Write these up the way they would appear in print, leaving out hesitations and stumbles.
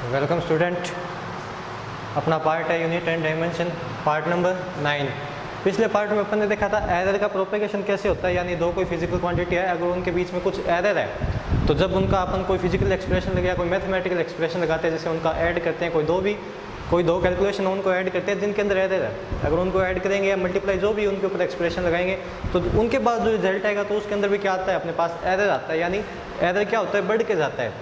Welcome student. अपना part है unit and dimension, part number 9। पिछले पार्ट में अपन ने देखा था एरर का प्रोपेगेशन कैसे होता है, यानी दो कोई फिजिकल क्वांटिटी है, अगर उनके बीच में कुछ एरर है तो जब उनका अपन कोई फिजिकल एक्सप्रेशन लगा, कोई मैथमेटिकल एक्सप्रेशन लगाते हैं, जैसे उनका ऐड करते हैं, कोई दो कैलकुलेशन उनको ऐड करते हैं जिनके अंदर एरर है, अगर उनको ऐड करेंगे या मल्टीप्लाई जो भी उनके ऊपर एक्सप्रेशन लगाएंगे तो उनके बाद जो रिजल्ट आएगा तो उसके अंदर भी क्या आता है, अपने पास एरर आता है। यानी एरर क्या होता है, बढ़ के जाता है,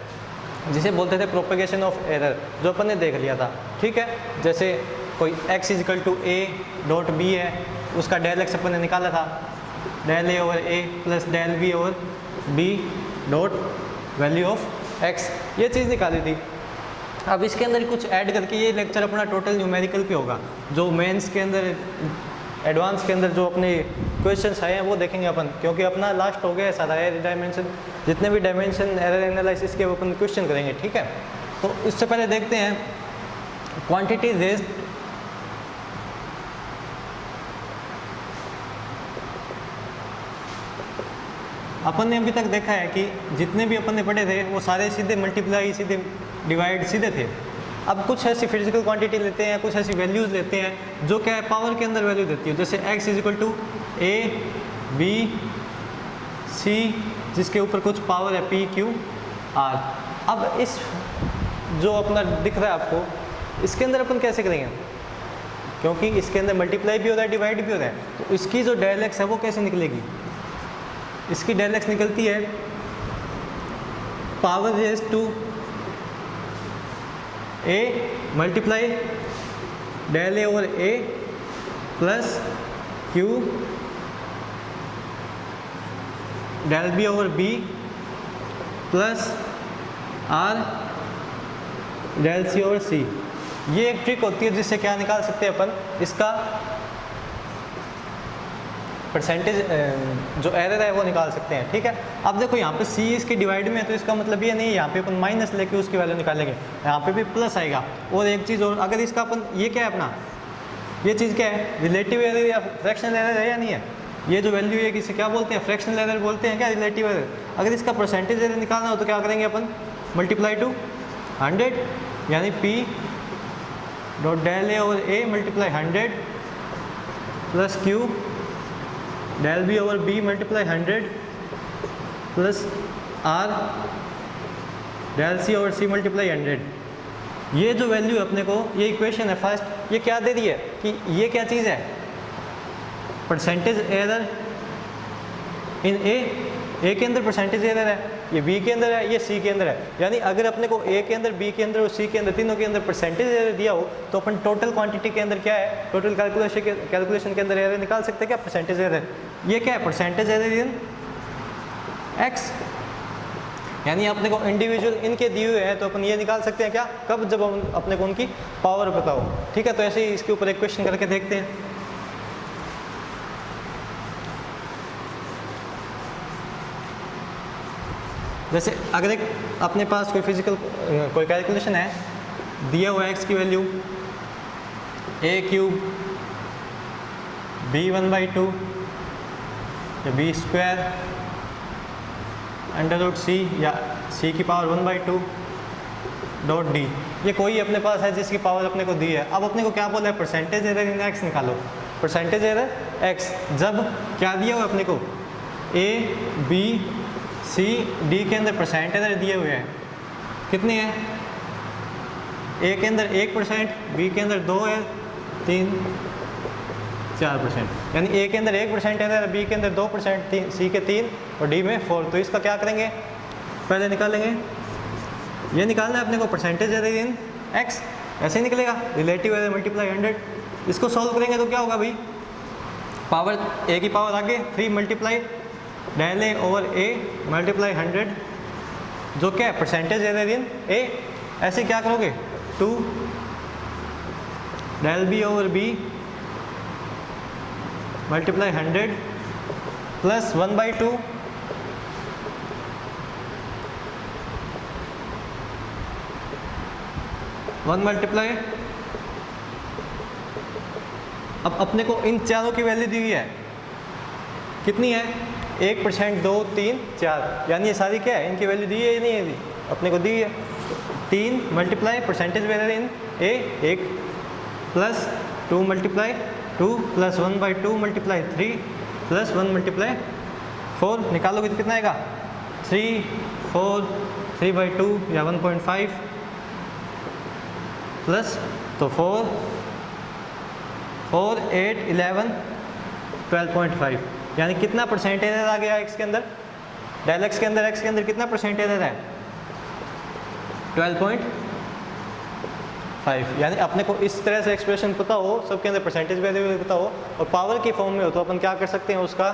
जिसे बोलते थे प्रोपेगेशन ऑफ एरर, जो अपन ने देख लिया था। ठीक है, जैसे कोई x is equal to A dot B है, उसका डेल एक्स अपन ने निकाला था, del A over A plus del B over B dot value of x, ये चीज़ निकाली थी। अब इसके अंदर कुछ ऐड करके ये लेक्चर अपना टोटल न्यूमेरिकल पे होगा, जो मेंस के अंदर एडवांस के अंदर जो अपने क्वेश्चंस आए हैं वो देखेंगे अपन, क्योंकि अपना लास्ट हो गया है सारा एरर डायमेंशन, जितने भी डायमेंशन एरर एनालिसिस के अपन क्वेश्चन करेंगे। ठीक है, तो इससे पहले देखते हैं क्वांटिटी रेज्ड अपन ने अभी तक देखा है कि जितने भी अपन ने पढ़े थे वो सारे सीधे मल्टीप्लाई, सीधे डिवाइड, सीधे थे। अब कुछ ऐसी फिजिकल क्वांटिटी लेते हैं, कुछ ऐसी वैल्यूज़ लेते हैं जो क्या है, पावर के अंदर वैल्यू देती है, जैसे x is equal to A B C, जिसके ऊपर कुछ पावर है p q r। अब इस जो अपना दिख रहा है आपको, इसके अंदर अपन कैसे करेंगे, क्योंकि इसके अंदर मल्टीप्लाई भी हो रहा है, डिवाइड भी हो रहा है, तो इसकी जो डेल एक्स है वो कैसे निकलेगी, इसकी डेल एक्स निकलती है power raise to a multiply del A over A plus Q del B over b plus are del C over c. ये एक ट्रिक होती है जिससे क्या निकाल सकते हैं अपन, इसका परसेंटेज जो एरर है वो निकाल सकते हैं। ठीक है, अब देखो यहाँ पे सी इसके डिवाइड में है, तो इसका मतलब ये नहीं है यहाँ पे अपन माइनस लेके उसकी वैल्यू निकालेंगे, यहाँ पे भी प्लस आएगा। और एक चीज़ और, अगर इसका अपन ये क्या है अपना, ये चीज़ क्या है, रिलेटिव एरर या फ्रैक्शनल एरर है या नहीं है, ये जो वैल्यू है किसे क्या बोलते हैं, फ्रैक्शनल एरर बोलते हैं क्या, रिलेटिव एरर। अगर इसका परसेंटेज एरर निकालना हो तो क्या करेंगे अपन, मल्टीप्लाई टू 100, यानी P dot del A over A multiply 100 plus Q del B over B multiply 100 plus are del C over C multiply 100। ये जो वैल्यू अपने को, ये इक्वेशन है फर्स्ट, ये क्या दे रही है कि ये क्या चीज़ है, परसेंटेज एरर इन ए के अंदर परसेंटेज एरर है, ये बी के अंदर है, ये सी के अंदर है। यानी अगर अपने को ए के अंदर, बी के अंदर और सी के अंदर, तीनों के अंदर परसेंटेज एरर दिया हो तो अपन टोटल क्वांटिटी के अंदर क्या है, टोटल कैलकुलेशन के अंदर एरर निकाल सकते हैं क्या, परसेंटेज एरर। ये क्या है, परसेंटेज एरर इन एक्स, यानी अपने को इंडिविजुअल इनके दिए हुए हैं तो अपन ये निकाल सकते हैं क्या, कब, जब हम अपने को उनकी पावर पता हो। ठीक है, तो ऐसे ही इसके ऊपर एक क्वेश्चन करके देखते हैं। जैसे अगर एक अपने पास कोई फिजिकल कोई कैलकुलेशन है, दिया हुआ एक्स की वैल्यू ए क्यूब बी 1/2 या बी स्क्वायर अंडर रूट सी या सी की पावर 1/2 डॉट डी, ये कोई अपने पास है जिसकी पावर अपने को दी है। अब अपने को क्या बोला है, परसेंटेज एरर इन एक्स निकालो, परसेंटेज एरर एक्स, जब क्या दिया हुआ अपने को, ए बी सी डी के अंदर परसेंट एरर दिए हुए हैं, कितनी है, ए के अंदर 1%, बी के अंदर 2 है, 3 4%, यानी ए के अंदर 1% एरर, बी के अंदर 2%, सी के 3 और डी में 4। तो इसका क्या करेंगे, पहले निकालेंगे, ये निकालना है अपने को परसेंटेज एरर इन एक्स, ऐसे ही निकलेगा, रिलेटिव एरर मल्टीप्लाई 100। इसको सॉल्व करेंगे तो क्या होगा भाई, पावर ए की पावर आगे 3 multiply del A over A multiply 100, जो क्या है परसेंटेज एरर इन ए। ऐसे क्या करोगे, 2 del B over B multiply 100 plus 1/2 1 multiply, अब अपने को इन चारों की वैल्यू दी हुई है, कितनी है 1%, 2, 3, 4, यानी ये सारी क्या है, इनकी वैल्यू दी है या नहीं है दी, अपने को दी है। 3 मल्टीप्लाई परसेंटेज वेरिएंस इन ए 1 plus 2 multiply 2 plus 1/2 multiply 3 plus 1 multiply 4, निकालोगे तो कितना आएगा 3, 4, 3/2 या 1.5 प्लस तो 4, 4, 8, 11, 12.5, यानी कितना परसेंट एरर आ गया एक्स के अंदर, डेल एक्स के अंदर, एक्स के अंदर कितना परसेंट एरर है 12.5। यानी अपने को इस तरह से एक्सप्रेशन पता हो, सबके अंदर परसेंटेज वैल्यू पता हो और पावर की फॉर्म में हो, तो अपन क्या कर सकते हैं उसका,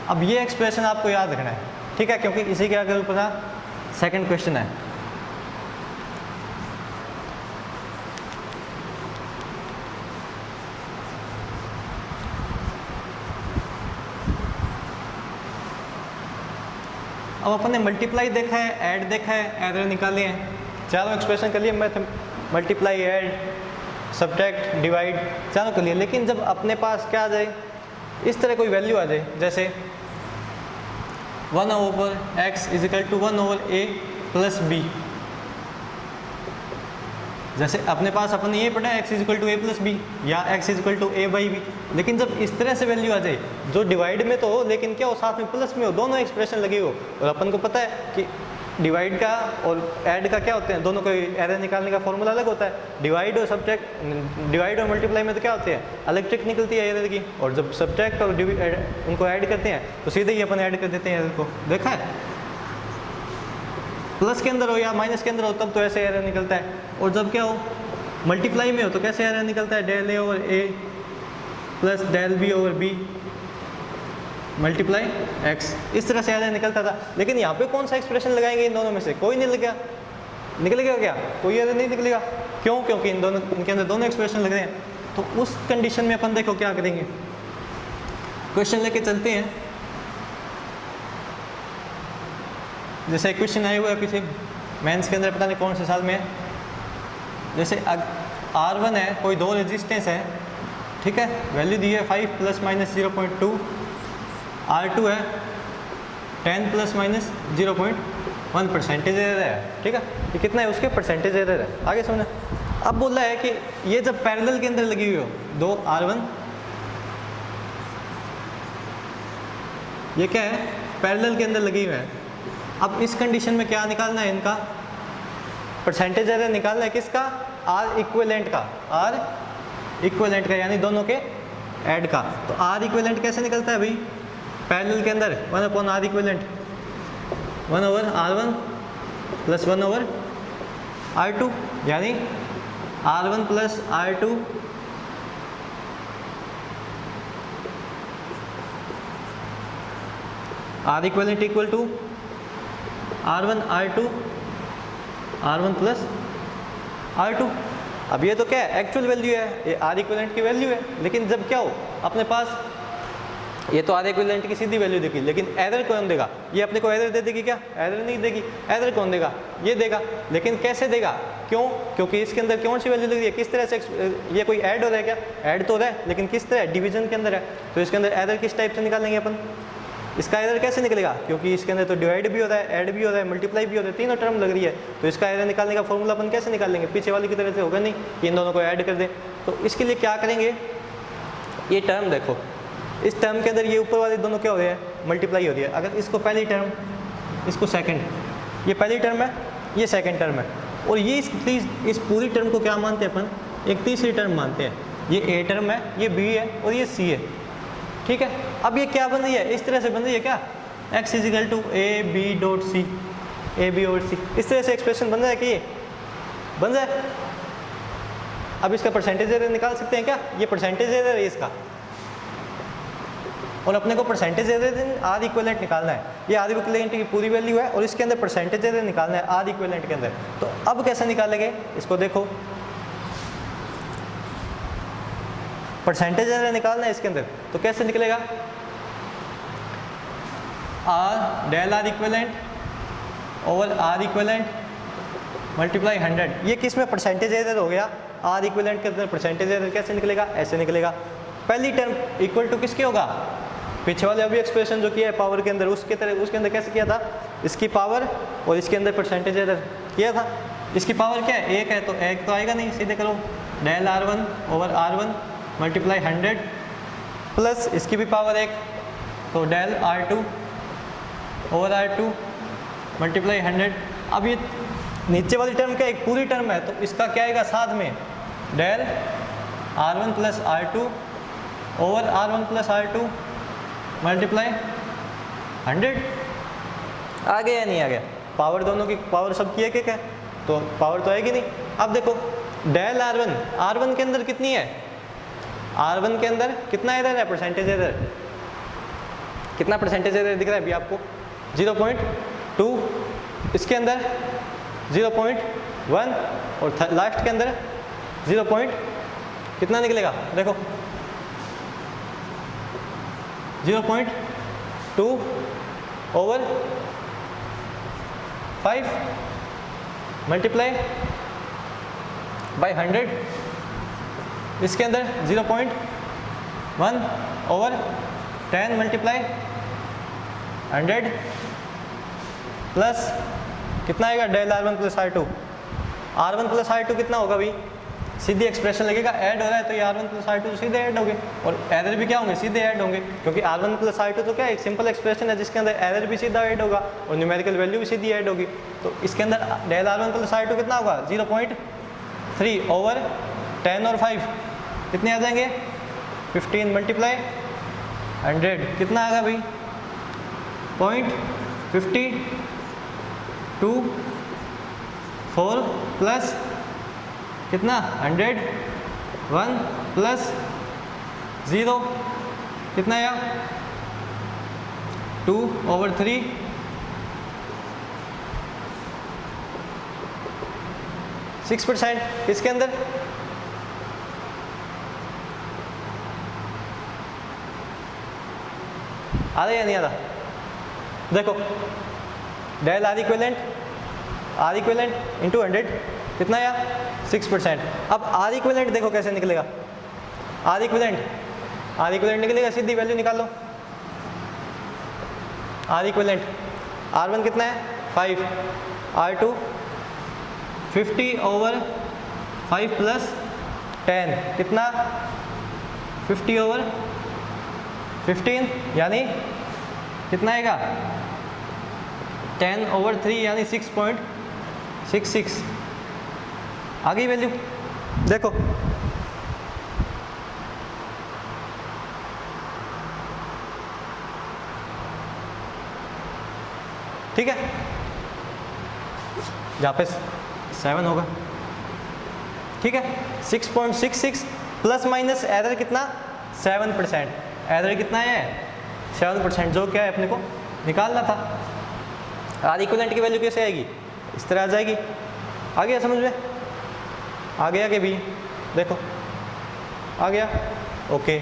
अब ये एक्सप्रेशन आपको याद रखना है, ठीक है, क्योंकि इसी के आगे ऊपर सेकंड क्वेश्चन है। अब अपन ने मल्टीप्लाई देखा है, ऐड देखा है, एरर निकाले हैं, चारों एक्सप्रेशन कर लिए, math multiply, add, subtract, divide चारों कर लिए। लेकिन जब अपने पास क्या आ जाए, इस तरह कोई वैल्यू आ जाए, जैसे 1/x = 1/a + b, जैसे अपने पास अपन ने ये पढ़ा है x = a + b या x = a/b, लेकिन जब इस तरह से वैल्यू आ जाए जो डिवाइड में तो हो लेकिन क्या हो साथ में प्लस में हो, दोनों एक्सप्रेशन लगे हो, और अपन को पता है कि डिवाइड का और ऐड का क्या होते हैं, दोनों को एरर निकालने का फॉर्मूला अलग होता है। डिवाइड और सब्ट्रैक्ट, डिवाइड और मल्टीप्लाई में तो क्या होते हैं, अलग ट्रिक निकलती है एरर की, और जब सब्ट्रैक्ट और उनको ऐड करते हैं तो सीधे ही अपन ऐड कर देते हैं एरर को, देखा है, प्लस के अंदर हो या माइनस के अंदर हो तब तो ऐसे एरर निकलता है, और जब क्या हो मल्टीप्लाई में हो तो कैसे एरर निकलता है, del a/a plus del b/b multiply x, इस तरह से एरर निकलता था। लेकिन यहाँ पे कौन सा एक्सप्रेशन लगाएंगे इन दोनों में से, कोई नहीं लगेगा, निकलेगा क्या, कोई एरर नहीं निकलेगा, क्यों, क्योंकि इन दोनों, इनके अंदर दोनों एक्सप्रेशन लग रहे हैं। तो उस कंडीशन में अपन देखो क्या करेंगे, क्वेश्चन लेके चलते हैं। जैसे क्वेश्चन आए हुए है पीछे मेंस के अंदर, पता नहीं कौन से साल में है, जैसे R1 है, कोई दो रेजिस्टेंस है, ठीक है, वैल्यू दी है 5 ± 0.2, R2 है 10 ± 0.1 परसेंटेज एरर है, ठीक है, ये कितना है उसके परसेंटेज एरर है, आगे समझना। अब बोल रहा है कि ये जब पैरेलल के अंदर लगी हुई हो दो R1, ये क्या है पैरेलल के अंदर लगी हुई है, अब इस कंडीशन में क्या निकालना है, इनका परसेंटेज एरर निकालना है, किसका, R इक्विवेलेंट का, R इक्विवेलेंट का, यानी दोनों के ऐड का। तो R इक्विवेलेंट कैसे निकलता है भाई, पैरेलल के अंदर 1/R इक्विवेलेंट 1/R1 + 1/R2, यानी R1 + R2 R equivalent equal to R1 R2 R1 + R2। अब ये तो क्या है एक्चुअल वैल्यू है, ये R इक्विवेलेंट की वैल्यू है, लेकिन जब क्या हो अपने पास, ये तो R इक्विवेलेंट की सीधी वैल्यू देखी, लेकिन एरर कौन देगा, ये अपने को एरर दे देगी क्या, एरर नहीं देगी, एरर कौन देगा, ये देगा, लेकिन कैसे देगा, क्यों, क्योंकि इसके अंदर कौन सी वैल्यू लग रही है, किस तरह से, ये कोई ऐड हो रहा है क्या, ऐड तो हो रहा है, लेकिन किस तरह, डिवीजन के अंदर है, तो इसके अंदर एरर किस टाइप से निकालेंगे अपन, इसका एरर कैसे निकलेगा, क्योंकि इसके अंदर तो डिवाइड भी हो रहा है, ऐड भी हो रहा है, मल्टीप्लाई भी हो रहा है, तीनों टर्म लग रही है, तो इसका एरर निकालने का फॉर्मूला अपन कैसे निकालेंगे, पीछे वाली की तरह से होगा नहीं कि इन दोनों को ऐड कर दें। तो इसके लिए क्या करेंगे, ये टर्म देखो, इस टर्म के अंदर ये ऊपर वाले दोनों क्या हो रहे हैं, मल्टीप्लाई हो रही है, अगर इसको पहली टर्म, इसको सेकेंड, ये पहली टर्म है, ये सेकेंड टर्म है, और ये इस पूरी टर्म को क्या मानते हैं अपन, एक तीसरी टर्म मानते हैं, ये ए टर्म है, ये बी है और ये सी है, ठीक है। अब ये क्या बन रही है, इस तरह से बन रही है क्या, x = a/b.c, a/b/c, इस तरह से एक्सप्रेशन बन रहा है कि ये बन रहा है। अब इसका परसेंटेज एरर निकाल सकते हैं क्या, ये परसेंटेज एरर है इसका, और अपने को परसेंटेज एरर R इक्विवेलेंट निकालना है, ये R इक्विवेलेंट की पूरी वैल्यू है और इसके अंदर परसेंटेज एरर निकालना है R इक्विवेलेंट के अंदर। तो अब कैसे निकालेंगे इसको, देखो परसेंटेज एरर निकालना है इसके अंदर, तो कैसे निकलेगा, del R equivalent over R equivalent multiply 100, ये किस में परसेंटेज एरर हो गया, R इक्विवेलेंट के अंदर परसेंटेज एरर कैसे निकलेगा, ऐसे निकलेगा, पहली टर्म इक्वल टू किसके होगा, पीछे वाले अभी एक्सप्रेशन जो किया है पावर के अंदर उसके अंदर कैसे किया था, इसकी पावर और इसके अंदर परसेंटेज एरर किया था। इसकी पावर क्या है, 1 है तो 1 तो आएगा नहीं, सीधे करो del R1 over R1 multiply 100 plus इसकी भी पावर 1 तो del R2 over R2 multiply 100। अब ये नीचे वाली टर्म क्या एक पूरी टर्म है तो इसका क्या आएगा साथ में del R1 plus R2 over R1 plus R2 multiply 100। आ गया या नहीं आ गया, पावर दोनों की पावर सबकी एक एक है तो पावर तो आएगी नहीं। अब देखो डेल R1 के अंदर कितनी है, R1 के अंदर कितना एरर है, परसेंटेज एरर, कितना परसेंटेज एरर दिख रहा है अभी आपको 0.2, इसके अंदर 0.1 और लास्ट के अंदर 0. कितना निकलेगा देखो 0.2 ओवर 5 मल्टीप्लाई बाय 100, इसके अंदर 0.1 ओवर 10 मल्टीप्लाई 100 प्लस कितना आएगा del R1 plus R2 plus R2 कितना होगा भाई, सीधी एक्सप्रेशन लगेगा, ऐड हो रहा है तो ये R1 प्लस R2 तो सीधे ऐड होंगे और एरर भी क्या होंगे, सीधे ऐड होंगे, क्योंकि R1 प्लस R2 तो क्या एक सिंपल एक्सप्रेशन है जिसके अंदर एरर भी सीधा ऐड होगा और न्यूमेरिकल वैल्यू भी सीधी ऐड होगी। तो इसके अंदर डेल R1 प्लस R2 कितना होगा 0.3 ओवर 10 और 5 कितने आ जाएंगे 15 मल्टीप्लाई 100 कितना आएगा भाई 0.52 प्लस कितना 100 1 प्लस 0 कितना आया 2 ओवर 3 6% इसके अंदर आ रहा या नहीं आ रहा। देखो डेल R इक्विवेलेंट इंटू 100 कितना आया 6%। अब R इक्विवेलेंट देखो कैसे निकलेगा, R इक्विवेलेंट निकलेगा, सीधी वैल्यू निकाल लो। R इक्विवेलेंट R1 कितना है 5, R2 50 ओवर 5 प्लस 10 कितना 50 ओवर 15 यानी कितना आएगा 10 ओवर 3 यानी 6.66 आ गई वैल्यू। देखो ठीक है, जहाँ पे 7 होगा ठीक है 6.66 प्लस माइनस एरर कितना 7%, एरर कितना है 7%, जो क्या है अपने को निकालना था। R इक्विवेलेंट की वैल्यू कैसे आएगी, इस तरह आ जाएगी। आ गया समझ में, आ गया कि भी देखो आ गया ओके।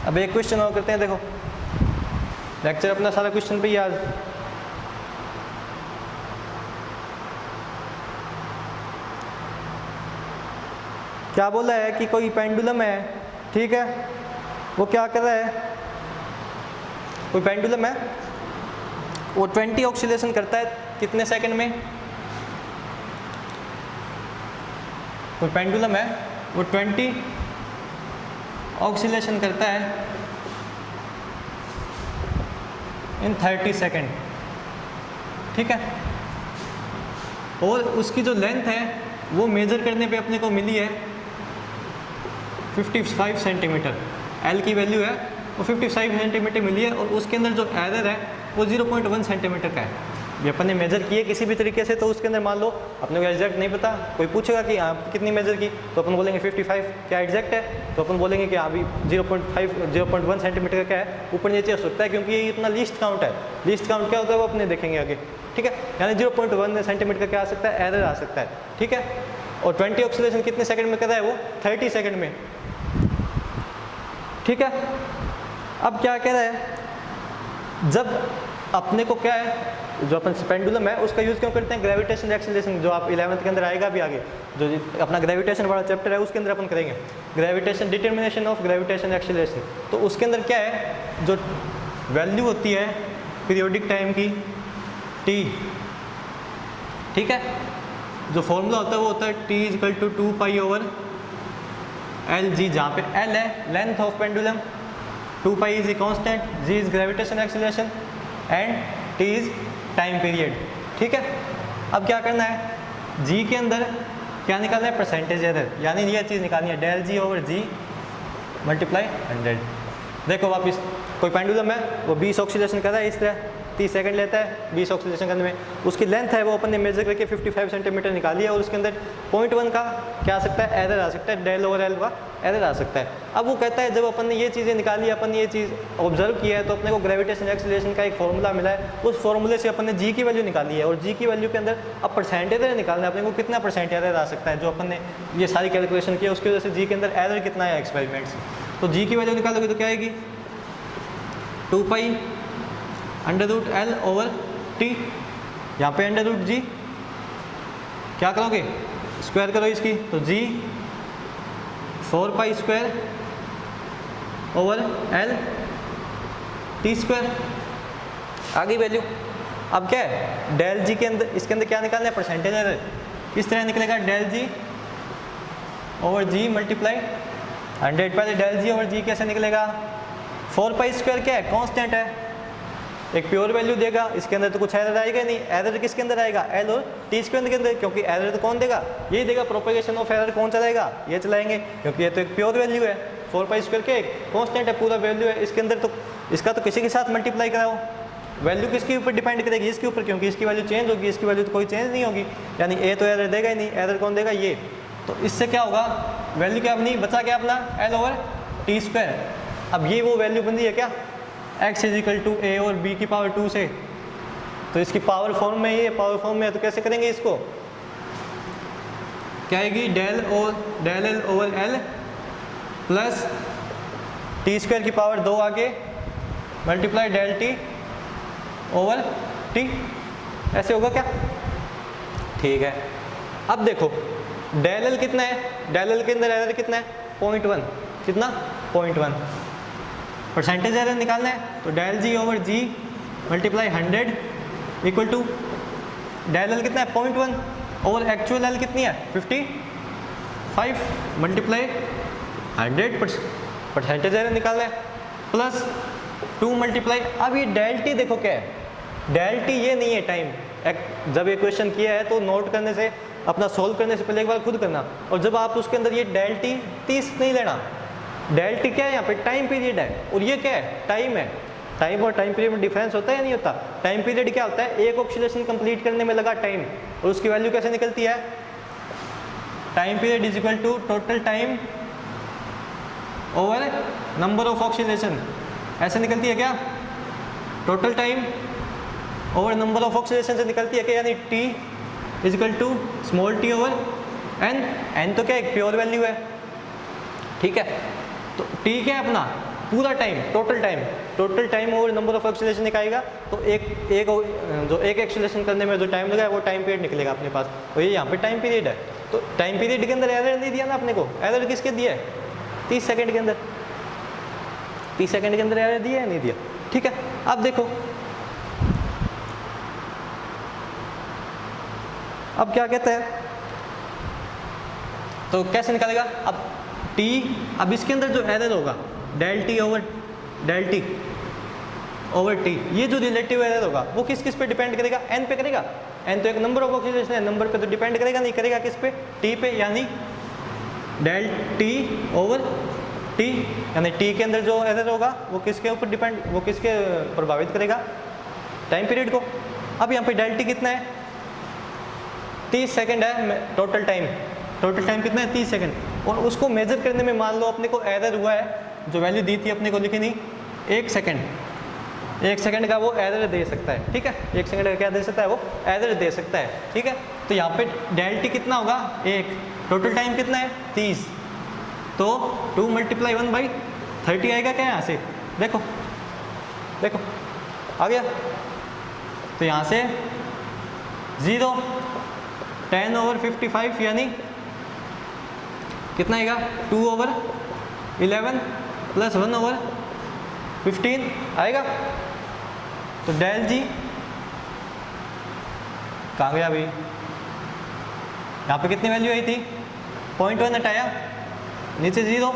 अब एक क्वेश्चन और करते हैं। देखो लेक्चर अपना सारा क्वेश्चन पे याद। क्या बोला है कि कोई पेंडुलम है ठीक है, वो क्या कर रहा है, कोई पेंडुलम है वो 20 ऑक्सीलेशन करता है कितने सेकंड में। कोई पेंडुलम है वो 20 ऑक्सीलेशन करता है इन 30 सेकंड ठीक है, और उसकी जो लेंथ है वो मेजर करने पे अपने को मिली है 55 सेंटीमीटर। एल की वैल्यू है वो 55 सेंटीमीटर मिली है और उसके अंदर जो एरर है वो 0.1 सेंटीमीटर का है। ये अपन ने मेजर किए किसी भी तरीके से, तो उसके अंदर मान लो अपने को एग्जैक्ट नहीं पता, कोई पूछेगा कि आप कितनी मेजर की, तो अपन बोलेंगे 55, क्या एग्जैक्ट है, तो अपन बोलेंगे कि अभी 0.1 सेंटीमीटर का क्या है, ऊपर नीचे हो सकता है क्योंकि ये इतना लीस्ट काउंट है। लीस्ट काउंट क्या होता है वो अपने देखेंगे आगे ठीक है, यानी 0.1 सेंटीमीटर का क्या आ सकता है, एरर आ सकता है ठीक है। और 20 ऑक्सीलेशन कितने सेकंड में कर रहा है वो 30 सेकंड में ठीक है। अब क्या कह रहा है, जब अपने को क्या है, जो अपन पेंडुलम है उसका यूज़ क्यों करते हैं, ग्रेविटेशन एक्सीलरेशन, जो आप 11th के अंदर आएगा भी आगे, जो अपना ग्रेविटेशन वाला चैप्टर है उसके अंदर अपन करेंगे gravitation, determination of gravitation acceleration. तो उसके अंदर क्या है, जो वैल्यू होती है पीरियोडिक टाइम की t, ठीक है, जो फॉर्मूला होता है वो होता है t इक्वल टू 2π/Lg, जहाँ पे L है length of pendulum, 2π is a constant, g is gravitation acceleration and t is time period. ठीक है, अब क्या करना है, g के अंदर क्या निकालना है, परसेंटेज एरर, यानी ये चीज़ निकालनी है del g over g multiply 100। देखो वापिस कोई पेंडुलम है वो 20 ऑक्सीलेशन कर रहा है, इस तरह 30 सेकंड लेता है 20 ऑक्सीलेशन करने में, उसकी लेंथ है वो अपन ने मेजर करके 55 सेंटीमीटर निकाली है, और उसके अंदर 0.1 का क्या आ सकता है, एरर आ सकता है, डेल ओवर एल का एरर आ सकता है। अब वो कहता है जब अपन ने ये चीज़ें निकाली, अपन ने ये चीज़ ऑब्जर्व किया है, तो अपने को ग्रेविटेशन एक्सीलरेशन का एक फॉर्मूला मिला है, उस फॉर्मूले से अपन ने जी की वैल्यू निकाली है, और जी की वैल्यू के अंदर अब परसेंट एरर निकालना है अपने को, कितना परसेंट एरर आ सकता है, जो अपन ने ये सारी कैलकुलेशन की है उसकी वजह से जी के अंदर एरर कितना है एक्सपेरिमेंट से। तो जी की वैल्यू निकालोगे तो क्या आएगी, 2π√L ओवर t, यहाँ पे √g, क्या करोगे स्क्वायर करो इसकी, तो g 4π² over L t square आ गई वैल्यू। अब क्या है, डेल जी के अंदर, इसके अंदर क्या निकालना है, परसेंटेज एरर, किस तरह निकलेगा, del G over G multiply 100। पहले डेल जी ओवर जी कैसे निकलेगा, 4π² क्या है, कांस्टेंट है, एक प्योर वैल्यू देगा, इसके अंदर तो कुछ एरर आएगा नहीं, एरर किसके अंदर आएगा, एल और टी स्क्वायर के अंदर, क्योंकि एरर तो कौन देगा, यही देगा, प्रोपेगेशन ऑफ एरर कौन चलाएगा, ये चलाएंगे, क्योंकि ये तो एक प्योर वैल्यू है, 4π² के एक कांस्टेंट है, पूरा वैल्यू है, इसके अंदर तो इसका तो किसी के साथ मल्टीप्लाई कराओ, वैल्यू किसके ऊपर डिपेंड करेगी, इसके ऊपर, क्योंकि इसकी वैल्यू चेंज होगी, इसकी वैल्यू तो कोई चेंज नहीं होगी, यानी ए तो एरर देगा ही नहीं, एरर कौन देगा, ये। तो इससे क्या होगा, वैल्यू क्या बनी, बचा क्या अपना, एल ओवर टी स्क्वायर। अब ये वो वैल्यू बन रही है क्या, x इज इक्वल टू ए और b की पावर 2 से, तो इसकी पावर फॉर्म में, ये पावर फॉर्म में है, तो कैसे करेंगे इसको, क्या आएगी, del L over L plus T square की पावर 2 आगे multiply del T over T, ऐसे होगा क्या, ठीक है। अब देखो डेल एल कितना है, डेल एल के अंदर एरर कितना है, 0.1, कितना 0.1, परसेंटेज एरर निकालना है, तो del G over G multiply 100 equal to del L कितना है 0.1 ओवर एक्चुअल एल कितनी है 55 मल्टीप्लाई 100, परसेंटेज एरर निकालना है, प्लस 2 मल्टीप्लाई, अब ये डेल टी देखो क्या है, डेल टी ये नहीं है टाइम, जब ये क्वेश्चन किया है तो नोट करने से, अपना सोल्व करने से पहले एक बार खुद करना, और जब आप उसके अंदर ये डेल टी 30 नहीं लेना, डेल टी क्या है यहाँ पे, टाइम पीरियड है, और ये क्या है, टाइम है, टाइम और टाइम पीरियड में डिफरेंस होता है या नहीं होता, टाइम पीरियड क्या होता है, एक ऑक्सीलेशन कंप्लीट करने में लगा टाइम, और उसकी वैल्यू कैसे निकलती है, time period is equal to total time over number of oscillation, ऐसे निकलती है क्या, total time over number of oscillation से निकलती है क्या, यानी T is equal to small T over N, N तो क्या एक प्योर वैल्यू है, ठीक है, तो टी क्या है अपना पूरा time, total time over number of oscillation निकालेगा, तो एक एक्सीलेशन करने में जो टाइम लगा है वो टाइम पीरियड निकलेगा अपने पास, और ये यहाँ पे टाइम पीरियड है, तो टाइम पीरियड के अंदर एरर नहीं दिया ना अपने को, एरर किसके दिया है, 30 सेकंड के अंदर, 30 सेकंड के अंदर एरर दिया है नहीं दिया, ठीक है। अब देखो अब क्या कहता है, तो कैसे निकालेगा, अब t, अब इसके अंदर जो एरर होगा डेल टी ओवर टी, ये जो रिलेटिव एरर होगा वो किस किस पे डिपेंड करेगा, n पे करेगा, n तो एक नंबर ऑफ ऑक्सीलेशन है, नंबर पे तो डिपेंड करेगा नहीं, करेगा किस पे, t पे, यानी डेल टी ओवर टी, यानी t के अंदर जो एरर होगा वो किसके ऊपर डिपेंड, वो किसके प्रभावित करेगा, टाइम पीरियड को। अब यहाँ पे डेल टी कितना है, 30 सेकंड है टोटल टाइम कितना है 30 सेकंड, और उसको मेजर करने में मान लो अपने को एरर हुआ है, जो वैल्यू दी थी अपने को लिखी नहीं, 1 सेकंड का वो एरर दे सकता है, ठीक है, 1 सेकंड का क्या दे सकता है, वो एरर दे सकता है, ठीक है। तो यहाँ पे डेल टी कितना होगा 1, टोटल टाइम कितना है 30, तो 2 मल्टीप्लाई 1/30 आएगा क्या यहाँ से, देखो देखो आ गया। तो यहाँ से 0 10/55 यानी कितना आएगा 2/11 प्लस 1/15 आएगा। तो डेल जी कहाँ गया अभी, यहाँ पे कितनी वैल्यू आई थी 0.1 हटाया, नीचे 0,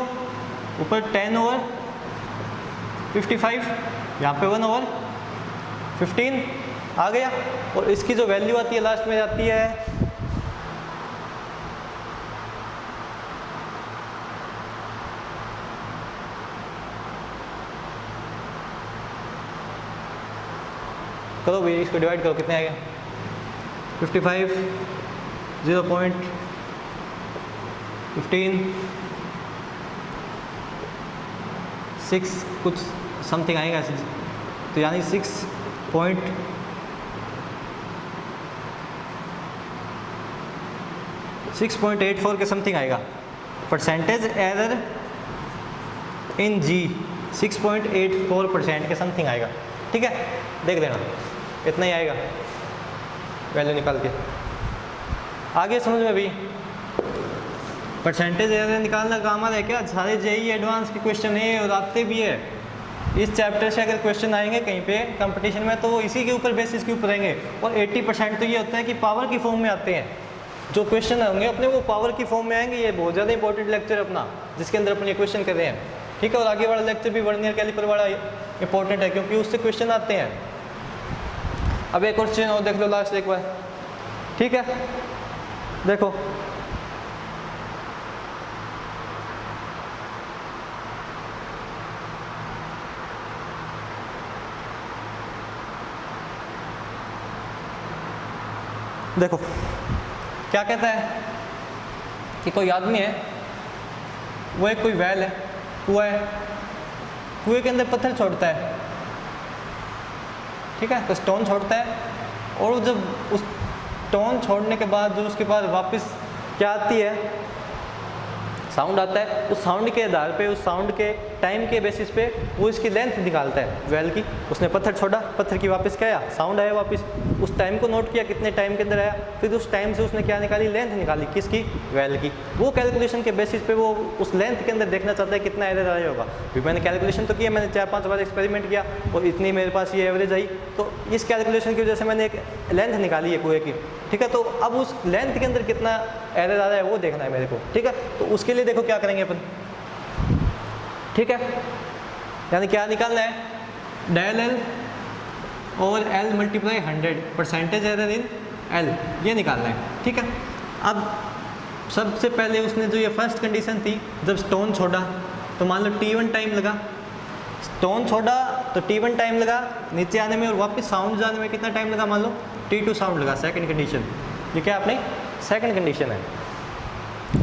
ऊपर 10/55, यहाँ पे 1/15 आ गया। और इसकी जो वैल्यू आती है लास्ट में आती है करो भाई, इसको डिवाइड करो कितने आएगा 55 0.15 6 कुछ समथिंग आएगा ऐसे, तो यानी 6.84 के समथिंग आएगा। परसेंटेज एरर इन जी 6.84% के समथिंग आएगा। ठीक है, देख लेना इतना ही आएगा वैल्यू निकाल के। आगे समझ में भी परसेंटेज एरर निकालना काम आ रहा है क्या, सारे जेईई एडवांस के क्वेश्चन है और आते भी है। इस चैप्टर से अगर क्वेश्चन आएंगे कहीं पे कंपटीशन में तो वो इसी के ऊपर बेसिस के ऊपर आएंगे। और 80% तो ये होता है कि पावर की फॉर्म में आते हैं, जो क्वेश्चन होंगे अपने वो पावर की फॉर्म में आएंगे। ये बहुत ज़्यादा इंपॉर्टेंट लेक्चर अपना जिसके अंदर अपन ये क्वेश्चन कर रहे हैं। ठीक है, और आगे वाला लेक्चर भी वर्नियर कैलिपर वाला इंपॉर्टेंट है क्योंकि उससे क्वेश्चन आते हैं। अब एक क्वेश्चन और देख लो लास्ट एक बार। ठीक है, देखो देखो क्या कहता है कि कोई आदमी है, वो एक कोई वैल है, कुआं है, कुएं के अंदर पत्थर छोड़ता है। ठीक है, तो स्टोन छोड़ता है और जब उस स्टोन छोड़ने के बाद जो उसके बाद वापस क्या आती है, साउंड आता है। उस साउंड के आधार पे, उस साउंड के टाइम के बेसिस पे वो इसकी लेंथ निकालता है वेल की। उसने पत्थर छोड़ा, पत्थर की वापस क्या आया, साउंड आया वापस, उस टाइम को नोट किया कितने टाइम के अंदर आया, फिर उस टाइम से उसने क्या निकाली, लेंथ निकाली किसकी, वेल की। वो कैलकुलेशन के बेसिस पे वो उस लेंथ के अंदर देखना चाहता है कितना एरर आया होगा। फिर मैंने कैलकुलेशन तो किया, मैंने 4-5 बार एक्सपेरिमेंट किया और इतनी मेरे पास ये एवरेज आई। तो इस कैलकुलेशन की वजह से मैंने एक लेंथ निकाली है कुएं की। ठीक है, तो अब उस लेंथ के अंदर कितना एरर आ रहा है वो देखना है मेरे को। ठीक है, तो उसके लिए देखो क्या करेंगे अपन। ठीक है, यानी क्या निकालना है, del L over L multiply 100 percentage error in L, ये निकालना है। ठीक है, अब सबसे पहले उसने जो ये फर्स्ट कंडीशन थी, जब स्टोन छोड़ा तो मान लो T1 टाइम लगा, स्टोन छोड़ा तो T1 टाइम लगा नीचे आने में और वापस साउंड जाने में कितना टाइम लगा, मान लो T2 साउंड लगा। सेकंड कंडीशन, ये क्या अपनी सेकंड कंडीशन है।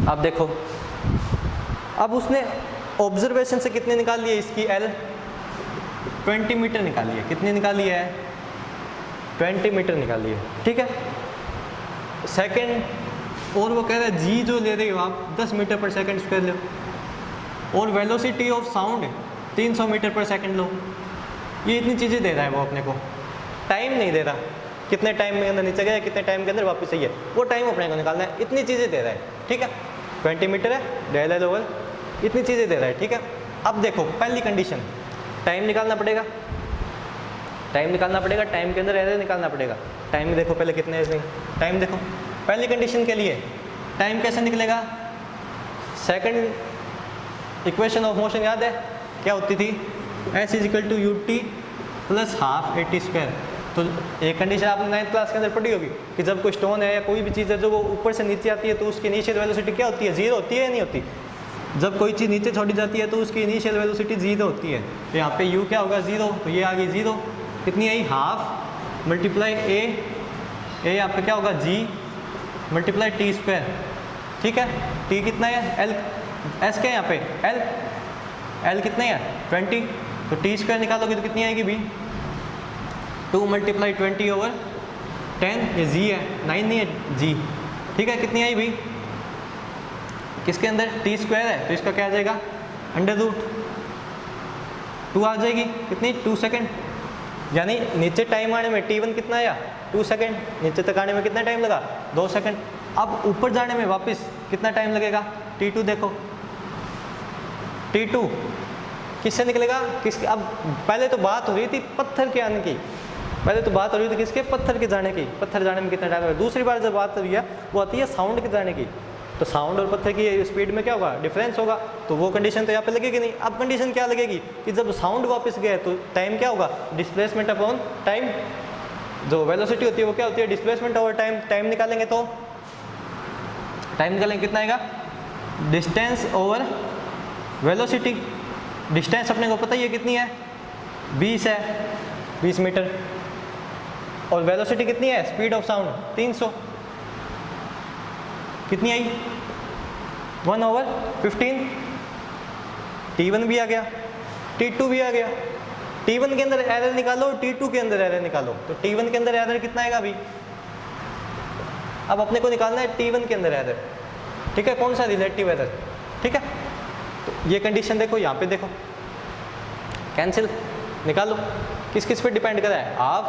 अब देखो, अब उसने ऑब्जर्वेशन से कितने निकाल लिए, इसकी एल 20 मीटर निकाली है। कितनी निकाली है, 20 मीटर निकाली है। ठीक है, सेकंड, और वो कह रहा है जी जो ले रहे हो आप 10 मीटर पर सेकंड स्क्वायर लो, और वेलोसिटी ऑफ साउंड 300 मीटर पर सेकंड लो। ये इतनी चीज़ें दे रहा है वो अपने को, टाइम नहीं दे रहा, कितने टाइम में अंदर नीचे गया, कितने टाइम के अंदर वापस आई है, वो टाइम अपने को निकालना है। इतनी चीज़ें दे रहा है। ठीक है, 20 मीटर है, डेल एल ओवर, इतनी चीज़ें दे रहा है। ठीक है, अब देखो पहली कंडीशन, टाइम निकालना पड़ेगा, टाइम निकालना पड़ेगा, टाइम के अंदर एरर निकालना पड़ेगा। टाइम देखो पहले कितने है इसमें, टाइम देखो पहली कंडीशन के लिए टाइम कैसे निकलेगा, सेकंड इक्वेशन ऑफ मोशन याद है क्या होती थी, S is equal to U T plus half A T square. तो एक कंडीशन आपने 9th क्लास के अंदर पढ़ी होगी कि जब कोई स्टोन है या कोई भी चीज़ है जो वो ऊपर से नीचे आती है तो उसकी इनिशियल वेलोसिटी क्या होती है, 0 होती है या नहीं होती। जब कोई चीज़ नीचे छोड़ी जाती है तो उसकी इनिशियल वेलोसिटी 0 होती है। तो यहाँ पे u क्या होगा 0, तो ये आ गई 0, कितनी आई हाफ मल्टीप्लाई ए यहाँ पे क्या होगा g मल्टीप्लाई टी स्क्वायर। ठीक है, t कितना है, l s क्या है यहाँ पे l कितना है 20, तो टी स्क्वायर निकालोगे तो कितनी आएगी भी 2 मल्टीप्लाई 20 ओवर 10, ये g है 9 नहीं है g। ठीक है, कितनी आई भी किसके अंदर टी स्क्वायर है तो इसका क्या आ जाएगा अंडर रूट 2 आ जाएगी, कितनी 2 सेकेंड, यानी नीचे टाइम आने में T1 कितना आया 2 सेकेंड, नीचे तक आने में कितना टाइम लगा 2 सेकेंड। अब ऊपर जाने में वापस कितना टाइम लगेगा T2 देखो, T2 किससे निकलेगा किसके, अब पहले तो बात हो रही थी पत्थर के आने की, पहले तो बात हो रही थी किसके, पत्थर के जाने की, पत्थर जाने में कितना टाइम लगेगा। दूसरी बार जब बात हो रही है वो आती है साउंड के जाने की, तो साउंड और पत्थर की स्पीड में क्या होगा डिफरेंस होगा, तो वो कंडीशन तो यहाँ पे लगेगी नहीं। अब कंडीशन क्या लगेगी कि जब साउंड वापस गए तो टाइम क्या होगा डिस्प्लेसमेंट अपॉन टाइम, जो वेलोसिटी होती है वो क्या होती है डिस्प्लेसमेंट ओवर टाइम। टाइम निकालेंगे तो टाइम निकालेंगे कितना आएगा डिस्टेंस ओवर वेलोसिटी। डिस्टेंस अपने को पता ही है कितनी है 20 है, 20 मीटर, और वेलोसिटी कितनी है स्पीड ऑफ साउंड 300, कितनी आई 1/15। T1 भी आ गया, T2 भी आ गया। T1 के अंदर एरर निकालो, T2 के अंदर एरर निकालो, तो T1 के अंदर एरर कितना आएगा अभी, अब अपने को निकालना है T1 के अंदर एरर, ठीक है, कौन सा रिलेटिव एरर, ठीक है। तो ये कंडीशन देखो, यहाँ पे देखो कैंसिल निकालो, किस किस पे डिपेंड कर रहा है हाफ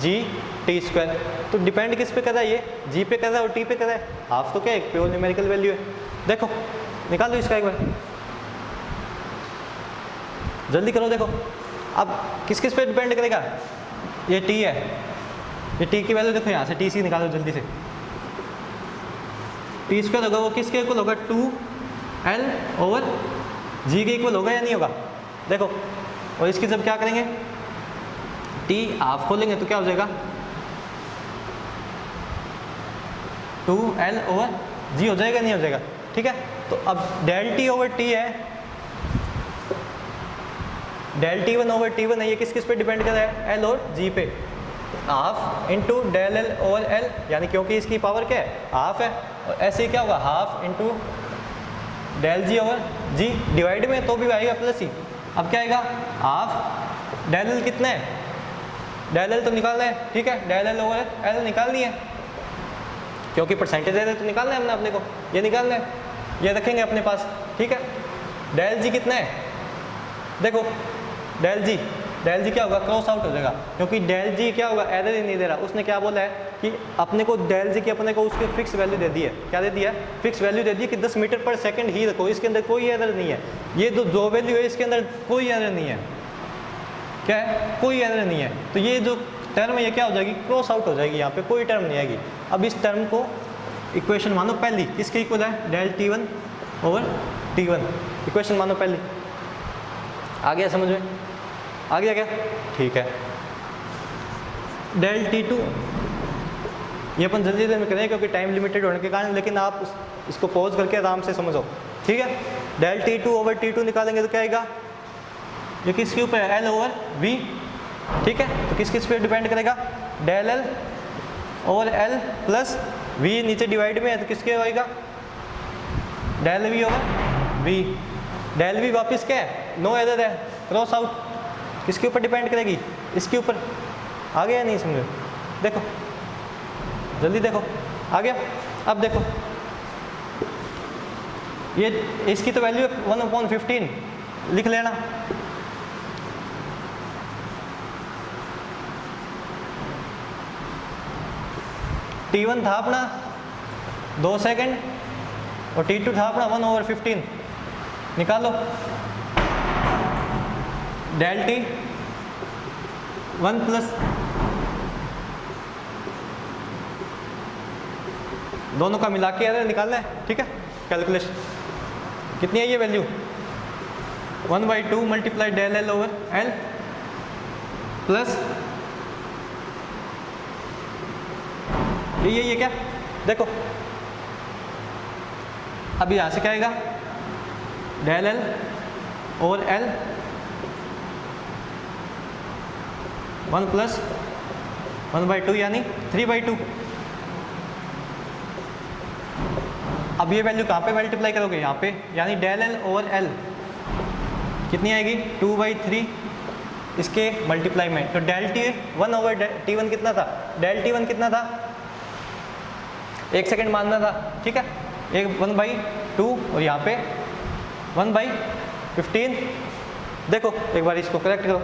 G/T², तो डिपेंड किस पे कर रहा है ये G पे कर रहा है और T पे कर रहा है, हाफ तो क्या एक प्योर न्यूमेरिकल वैल्यू है। देखो निकालो इसका एक बार, जल्दी करो। देखो अब किस किस पे डिपेंड करेगा, ये T है, ये T की वैल्यू देखो यहाँ से TC निकालो जल्दी से, T² होगा वो किसके इक्वल होगा 2L/G के इक्वल होगा या नहीं होगा, देखो। और इसकी जब क्या करेंगे T हाफ खोलेंगे तो क्या हो जाएगा 2L/G हो जाएगा नहीं हो जाएगा, ठीक है। तो अब del T/T है, del T1/T1 है, ये किस किस पे डिपेंड कर रहा है L और G पे, हाफ इंटू del L/L, यानी क्योंकि इसकी पावर क्या है हाफ है, और ऐसे ही क्या होगा half into del G/G, divide में तो भी आएगा प्लस ही। अब क्या आएगा हाफ del L कितना है, del L तो निकालना है, ठीक है, del L/L निकालनी है, क्योंकि परसेंटेज है तो निकालना है हमने अपने को, ये निकालना है, ये रखेंगे अपने पास, ठीक है। del G कितना है, देखो del G क्या होगा क्रॉस आउट हो जाएगा, क्योंकि del G क्या होगा एरर ही नहीं दे रहा, उसने क्या बोला है कि अपने को del G की अपने को उसके फिक्स वैल्यू दे दी है, क्या दे दिया है फिक्स वैल्यू दे दी है कि 10 मीटर पर सेकंड ही रखो, इसके अंदर कोई एरर नहीं है, ये जो वैल्यू है इसके अंदर कोई एरर नहीं है, क्या है कोई एरर नहीं है, तो ये जो टर्म है ये क्या हो जाएगी क्रॉस आउट हो जाएगी, यहाँ पे कोई टर्म नहीं आएगी। अब इस टर्म को इक्वेशन मानो पहली, किसके इक्वल है del T1/T1, इक्वेशन मानो पहली, आ गया समझ में, आ गया क्या, ठीक है। del T2 ये अपन जल्दी में करें क्योंकि टाइम लिमिटेड होने के कारण, लेकिन आप इसको पॉज करके आराम से समझो, ठीक है। del T2/T2 निकालेंगे तो क्या आएगा, ये किसके ऊपर है L/V, ठीक है, तो किस किस पे डिपेंड करेगा del L/L प्लस V, नीचे डिवाइड में है तो किसके होएगा del V/V, del V वापस क्या है नो एरर है क्रॉस आउट, किसके ऊपर डिपेंड करेगी इसके ऊपर, आ गया नहीं समझो, देखो जल्दी देखो आ गया। अब देखो ये इसकी तो वैल्यू 1/15 लिख लेना, T1 था अपना 2 सेकेंड और T2 था अपना 1/15, निकालो del T 1 प्लस दोनों का मिला के एरर निकालना है, ठीक है। कैलकुलेशन कितनी है ये value 1/2 multiply del L/L plus ये क्या देखो, अब यहाँ से क्या आएगा del L/L 1 प्लस 1/2 यानी 3/2। अब ये वैल्यू कहाँ पे मल्टीप्लाई करोगे यहाँ पे, यानी del L/L कितनी आएगी 2/3 इसके मल्टीप्लाई में, तो del T1/T1 कितना था, del T1 कितना था 1 सेकेंड मानना था, ठीक है, एक 1/2 और यहाँ पे 1/15 देखो एक बार इसको करेक्ट करो,